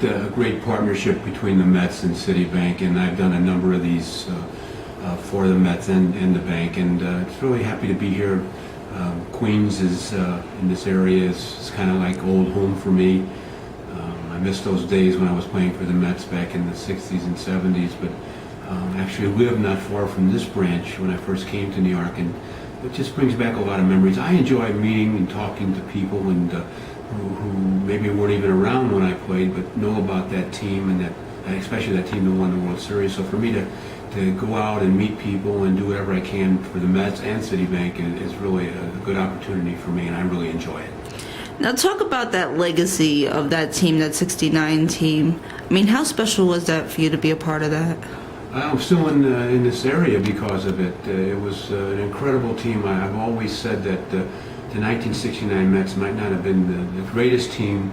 a great partnership between the Mets and Citibank, and I've done a number of these for the Mets and the bank, and it's really happy to be here. Queens is in this area is kind of like old home for me. I miss those days when I was playing for the Mets back in the 60s and 70s, but actually lived not far from this branch when I first came to New York, and it just brings back a lot of memories. I enjoy meeting and talking to people and who maybe weren't even around when I played, but know about that team, and that especially that team that won the World Series. So for me to go out and meet people and do whatever I can for the Mets and Citibank is really a good opportunity for me, and I really enjoy it. Now talk about that legacy of that team, that 69 team. I mean, how special was that for you to be a part of that? I'm still in this area because of it. It was an incredible team. I've always said that the 1969 Mets might not have been the greatest team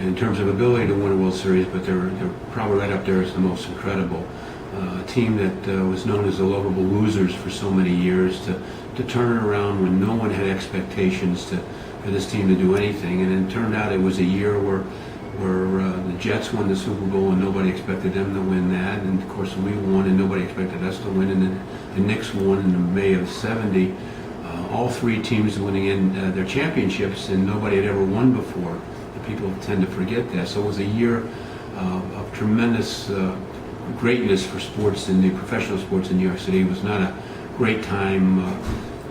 in terms of ability to win a World Series, but they're probably right up there as the most incredible. A team that was known as the lovable losers for so many years, to turn it around when no one had expectations for this team to do anything. And it turned out it was a year where the Jets won the Super Bowl and nobody expected them to win that, and of course we won and nobody expected us to win, and then the Knicks won in May of '70. All three teams winning in their championships, and nobody had ever won before. People tend to forget that. So it was a year of tremendous greatness for sports in the professional sports in New York City. It was not a great time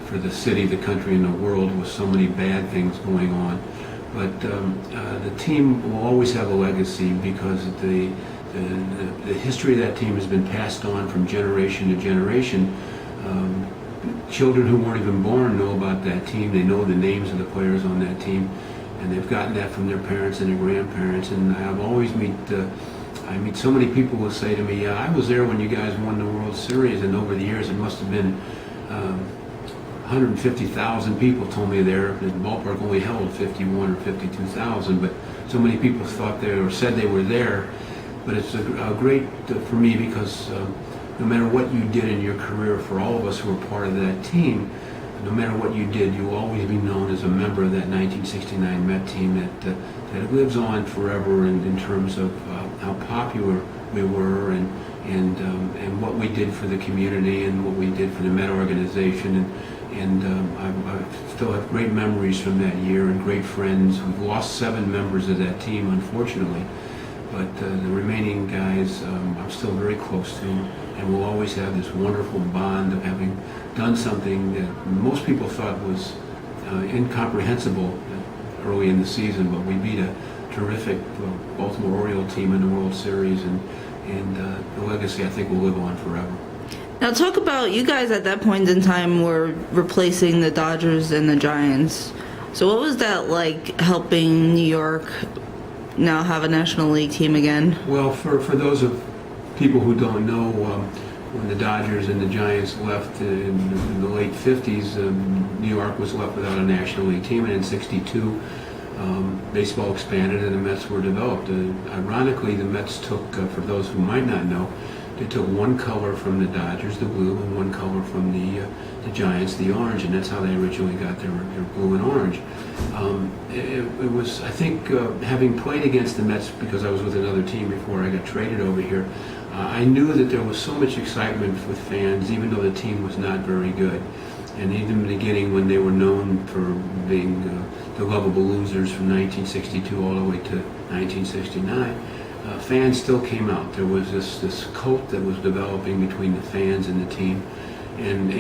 for the city, the country, and the world with so many bad things going on. But the team will always have a legacy because the history of that team has been passed on from generation to generation. Children who weren't even born know about that team. They know the names of the players on that team, and they've gotten that from their parents and their grandparents. And I've always I meet so many people who say to me, "Yeah, I was there when you guys won the World Series," and over the years it must have been 150,000 people told me there. The ballpark only held 51 or 52,000, but so many people thought they or said they were there. But it's a great for me because no matter what you did in your career, for all of us who were part of that team, no matter what you did, you will always be known as a member of that 1969 Met team that lives on forever in terms of how popular we were and what we did for the community and what we did for the Met organization. And I still have great memories from that year and great friends. We've lost 7 members of that team, unfortunately, but the remaining guys I'm still very close to, and we'll always have this wonderful bond of having done something that most people thought was incomprehensible early in the season, but we beat a terrific Baltimore Oriole team in the World Series, and the legacy I think will live on forever. Now talk about, you guys at that point in time were replacing the Dodgers and the Giants. So what was that like, helping New York now have a National League team again? Well, for those of people who don't know, when the Dodgers and the Giants left in the late 50s, New York was left without a National League team, and in '62 baseball expanded and the Mets were developed. Ironically, the Mets took, for those who might not know, they took one color from the Dodgers, the blue, and one color from the Giants, the orange, and that's how they originally got their blue and orange. It was, I think, having played against the Mets because I was with another team before I got traded over here, I knew that there was so much excitement with fans, even though the team was not very good. And even in the beginning, when they were known for being the lovable losers from 1962 all the way to 1969, fans still came out. There was this cult that was developing between the fans and the team, and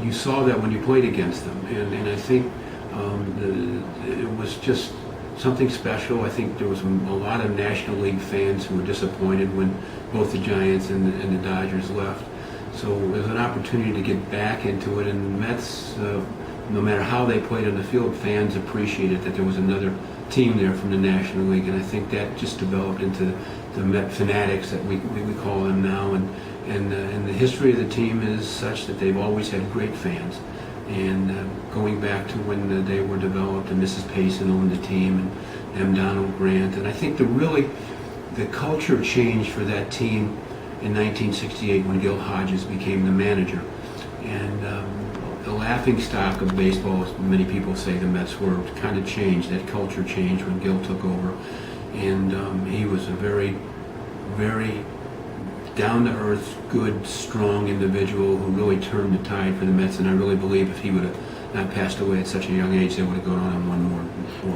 you saw that when you played against them. And I think it was just something special. I think there was a lot of National League fans who were disappointed when both the Giants and the Dodgers left. So it was an opportunity to get back into it, and the Mets, no matter how they played on the field, fans appreciated that there was another team there from the National League, and I think that just developed into the Met fanatics that we call them now, and the history of the team is such that they've always had great fans. And going back to when they were developed, and Mrs. Payson owned the team, and M. Donald Grant, and I think the culture changed for that team in 1968 when Gil Hodges became the manager. And the laughingstock of baseball, as many people say, the Mets were kind of changed. That culture changed when Gil took over. and he was a very, very down-to-earth, good, strong individual who really turned the tide for the Mets, and I really believe if he would have not passed away at such a young age, they would have gone on and won more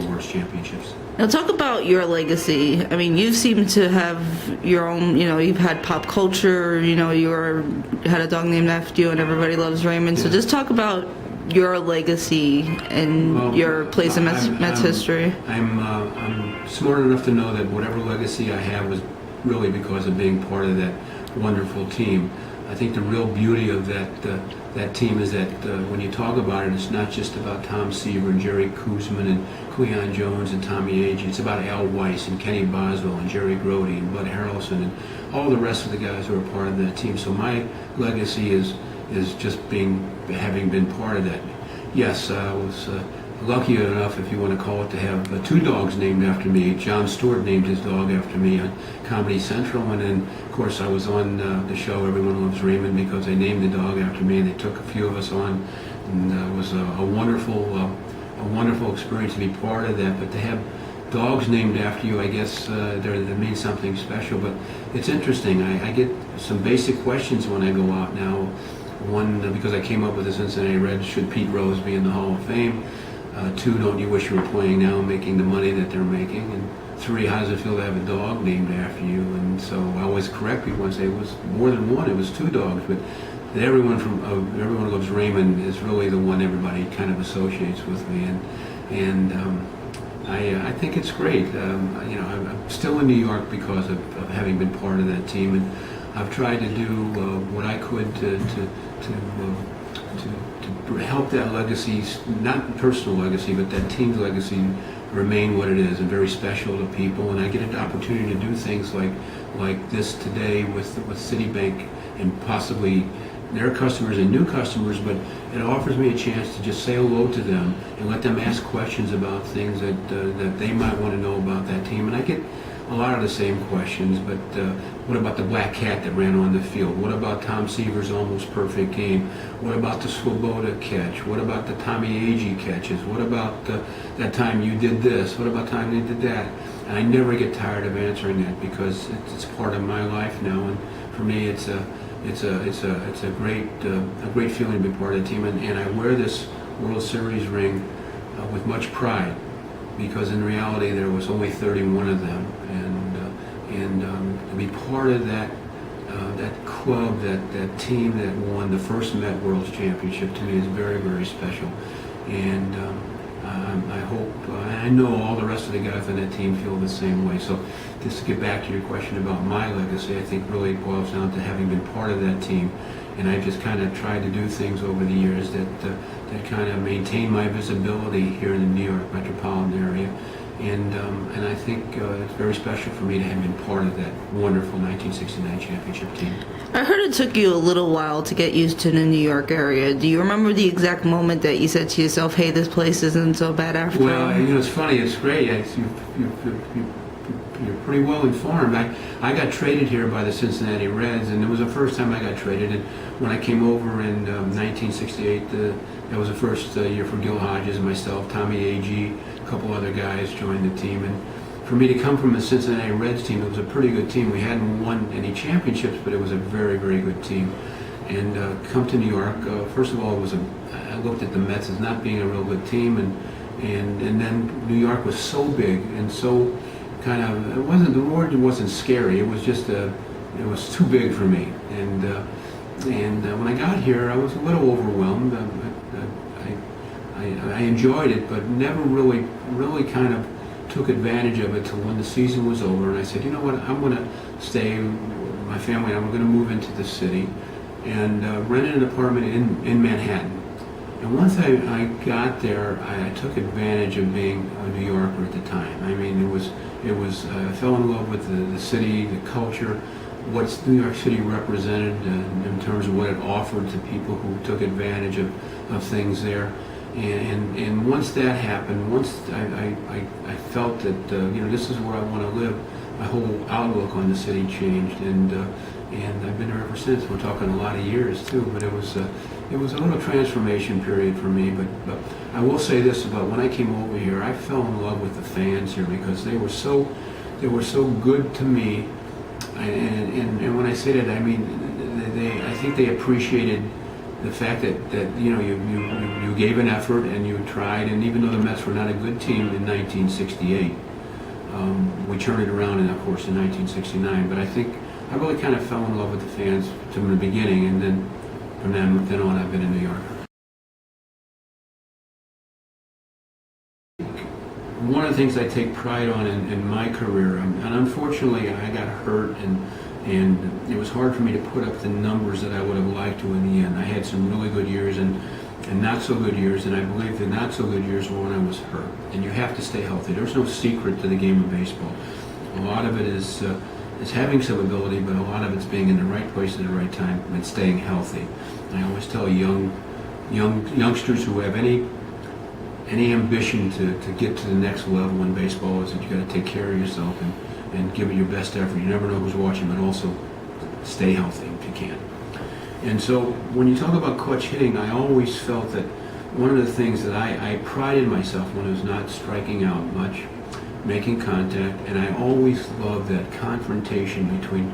World Championships. Now talk about your legacy. I mean, you seem to have your own, you've had pop culture, had a dog named after you and Everybody Loves Raymond. So just talk about your legacy and your place in Mets history. I'm smart enough to know that whatever legacy I have was really because of being part of that wonderful team. I think the real beauty of that team is that when you talk about it, it's not just about Tom Seaver and Jerry Koosman and Cleon Jones and Tommy Agee. It's about Al Weiss and Kenny Boswell and Jerry Grody and Bud Harrelson and all the rest of the guys who are part of that team. So my legacy is just having been part of that. Yes, I was lucky enough, if you want to call it, to have two dogs named after me. Jon Stewart named his dog after me on Comedy Central, and then, of course, I was on the show Everyone Loves Raymond because they named the dog after me, and they took a few of us on, and it was a wonderful experience to be part of that. But to have dogs named after you, I guess that means something special. But it's interesting. I get some basic questions when I go out now. One, because I came up with the Cincinnati Reds, should Pete Rose be in the Hall of Fame? Two, don't you wish you were playing now, making the money that they're making? And three, how does it feel to have a dog named after you? And so I always correct people and say it was more than one, it was two dogs. But everyone Everyone Loves Raymond is really the one everybody kind of associates with me. And I think it's great. I'm still in New York because of having been part of that team. And I've tried to do what I could to help that legacy, not personal legacy, but that team's legacy remain what it is and very special to people. And I get an opportunity to do things like this today with Citibank and possibly their customers and new customers, but it offers me a chance to just say hello to them and let them ask questions about things that they might want to know about that team. And I get a lot of the same questions, but what about the black cat that ran on the field? What about Tom Seaver's almost perfect game? What about the Swoboda catch? What about the Tommy Agee catches? What about that time you did this? What about time you did that? And I never get tired of answering that because it's part of my life now, and for me it's a great feeling to be part of the team, and I wear this World Series ring with much pride, because in reality there was only 31 of them, and to be part of that club, that team that won the first Met World Championship, to me is very, very special. And I hope, I know all the rest of the guys on that team feel the same way. So just to get back to your question about my legacy, I think really boils down to having been part of that team. And I just kind of tried to do things over the years that kind of maintain my visibility here in the New York metropolitan area. And I think it's very special for me to have been part of that wonderful 1969 championship team. I heard it took you a little while to get used to the New York area. Do you remember the exact moment that you said to yourself, hey, this place isn't so bad after all? Well, it's funny. It's great. You're pretty well informed. I got traded here by the Cincinnati Reds, and it was the first time I got traded. And when I came over in 1968, that was the first year for Gil Hodges and myself, Tommy Agee, a couple other guys joined the team. And for me to come from the Cincinnati Reds team, it was a pretty good team. We hadn't won any championships, but it was a very, very good team. And come to New York, first of all, I looked at the Mets as not being a real good team, and then New York was so big and so kind of, the word wasn't scary. It was just it was too big for me. And when I got here, I was a little overwhelmed. I enjoyed it, but never really kind of took advantage of it till when the season was over. And I said, you know what, I'm going to stay with my family. I'm going to move into the city and rented an apartment in Manhattan. And once I got there, I took advantage of being a New Yorker at the time. I mean, I fell in love with the city, the culture, what New York City represented in terms of what it offered to people who took advantage of things there. And once that happened, once I felt that this is where I want to live, my whole outlook on the city changed, and I've been here ever since. We're talking a lot of years too, but it was a little transformation period for me. But I will say this about when I came over here, I fell in love with the fans here because they were so they were so good to me, and when I say that, I mean I think they appreciated the fact that you gave an effort and you tried, and even though the Mets were not a good team in 1968, we turned it around, and of course in 1969. But I think I really kind of fell in love with the fans from the beginning, and then from then on, I've been in New York. One of the things I take pride on in my career, and unfortunately I got hurt, and it was hard for me to put up the numbers that I would have liked to in the end. I had some really good years and not so good years, and I believe the not so good years were when I was hurt. And you have to stay healthy. There's no secret to the game of baseball. A lot of it is having some ability, but a lot of it's being in the right place at the right time and staying healthy. And I always tell youngsters who have any ambition to get to the next level in baseball is that you got to take care of yourself and give it your best effort. You never know who's watching, but also stay healthy if you can. And so when you talk about clutch hitting, I always felt that one of the things that I prided myself when I was not striking out much, making contact, and I always loved that confrontation between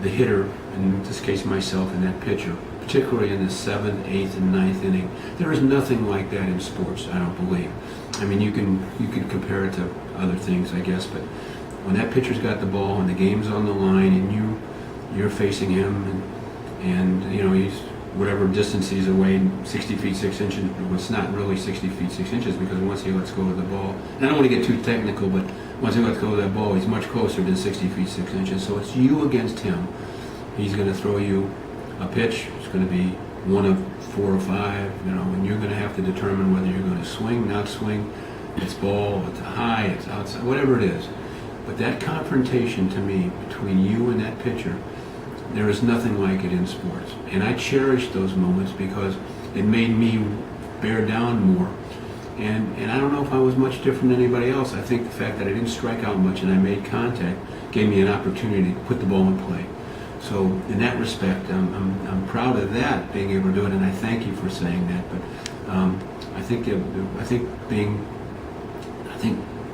the hitter, in this case myself, and that pitcher, particularly in the 7th, 8th, and 9th inning. There is nothing like that in sports, I don't believe. I mean, you can compare it to other things, I guess, but when that pitcher's got the ball and the game's on the line and you're facing him and he's whatever distance he's away, 60 feet 6 inches. Well, it's not really 60 feet 6 inches, because once he lets go of the ball, and I don't want to get too technical, but once he lets go of that ball, he's much closer than 60 feet 6 inches. So it's you against him. He's going to throw you a pitch. It's going to be one of 4 or 5, and you're going to have to determine whether you're going to swing, not swing. It's ball, it's high, it's outside, whatever it is. But that confrontation, to me, between you and that pitcher, there is nothing like it in sports. And I cherish those moments because it made me bear down more. And I don't know if I was much different than anybody else. I think the fact that I didn't strike out much and I made contact gave me an opportunity to put the ball in play. So in that respect, I'm proud of that, being able to do it, and I thank you for saying that. But I think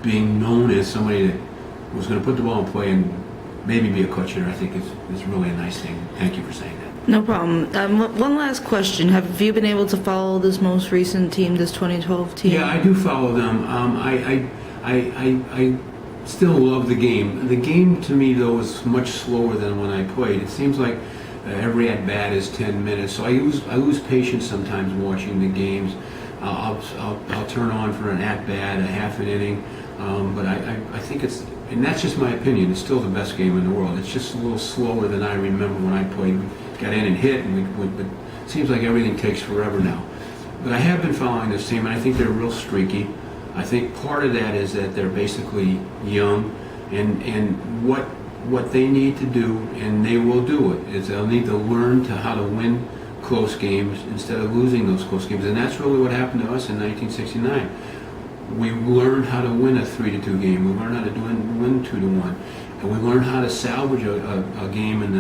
being known as somebody that was going to put the ball in play and maybe be a clutch hitter, I think is really a nice thing. Thank you for saying that. No problem. One last question. Have you been able to follow this most recent team, this 2012 team? Yeah, I do follow them. I still love the game. The game, to me, though, is much slower than when I played. It seems like every at-bat is 10 minutes, so I lose patience sometimes watching the games. I'll turn on for an at-bat, a half an inning, but I think it's, and that's just my opinion, it's still the best game in the world. It's just a little slower than I remember when I played. We got in and hit, but it seems like everything takes forever now. But I have been following this team, and I think they're real streaky. I think part of that is that they're basically young, and what they need to do, and they will do it, is they'll need to learn how to win close games instead of losing those close games. And that's really what happened to us in 1969. We learned how to win a 3-2 game. We learned how to win 2-1, and we learned how to salvage a game, and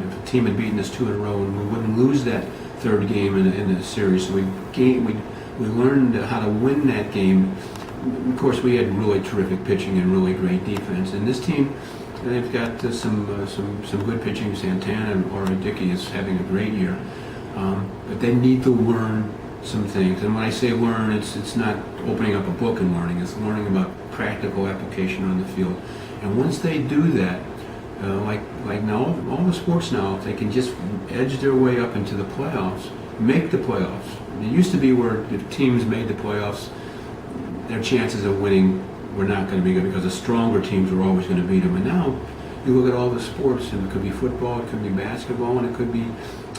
if a team had beaten us 2 in a row, and we wouldn't lose that third game in the series. So we learned how to win that game. Of course, we had really terrific pitching and really great defense. And this team, they've got some good pitching. Santana or Dickey is having a great year, but they need to learn some things. And when I say learn, it's not opening up a book and learning. It's learning about practical application on the field. And once they do that, like now, all the sports now, if they can just edge their way up into the playoffs, make the playoffs. It used to be where if teams made the playoffs, their chances of winning were not going to be good because the stronger teams were always going to beat them. And now, you look at all the sports, and it could be football, it could be basketball, and it could be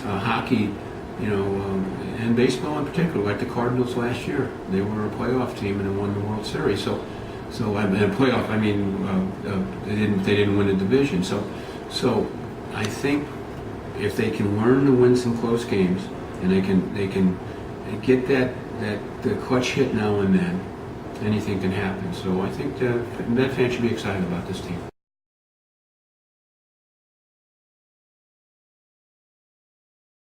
hockey, and baseball in particular, like the Cardinals last year. They were a playoff team and they won the World Series. So and playoff, I mean, they didn't win the division. So I think if they can learn to win some close games, and they can get the clutch hit now and then, anything can happen. So I think Met fans should be excited about this team.